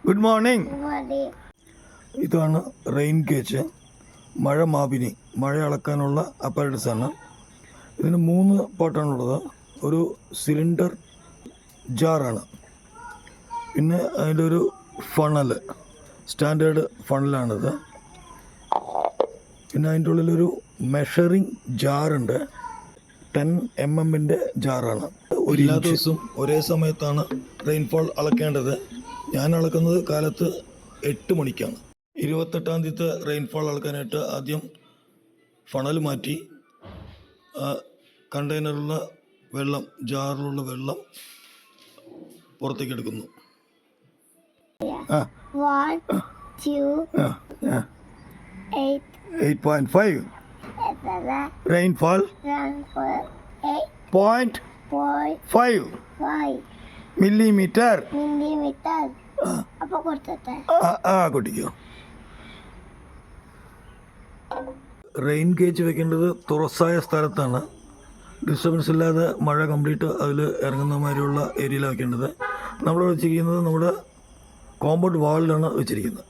Good morning. ഇതാണ് rain gauge, മഴ മാപിനി, മഴ അളക്കാനുള്ള അപ്പാരറ്റസാണ്. ഇതിന് 3 പാർട്ടാണുള്ളത്. ഒരു സിലിണ്ടർ ജാറാണ്, പിന്നെ അതിൻ്റെ ഒരു ഫണൽ, സ്റ്റാൻഡേർഡ് ഫണലാണിത്. പിന്നെ അതിൻ്റെ ഉള്ളിലൊരു മെഷറിംഗ് ജാറുണ്ട്, 10 mm ജാറാണ്. എല്ലാ ദിവസവും ഒരേ സമയത്താണ് റെയിൻഫോൾ അളക്കേണ്ടത്. ഞാൻ അളക്കുന്നത് കാലത്ത് 8 മണിക്കാണ്. 28-ാം തീയതി റെയിൻഫോൾ അളക്കാനായിട്ട് ആദ്യം ഫണൽ മാറ്റി കണ്ടെയ്നറിലുള്ള വെള്ളം, ജാറിലുള്ള വെള്ളം പുറത്തേക്ക് എടുക്കുന്നു. 8.5 റെയിൻഫോൾ 0.5 മില്ലിമീറ്റർ. കൊട്ടിക്കോ. റെയിൻ ഗേജ് വെക്കേണ്ടത് തുറസായ സ്ഥലത്താണ്. ഡിസ്റ്റർബൻസ് ഇല്ലാതെ മഴ കംപ്ലീറ്റ് അതിൽ ഇറങ്ങുന്ന മാതിരിയുള്ള ഏരിയയിലാണ് വെക്കേണ്ടത്. നമ്മൾ വെച്ചിരിക്കുന്നത് നമ്മുടെ കോമ്പൗണ്ട് വാളിലാണ് വെച്ചിരിക്കുന്നത്.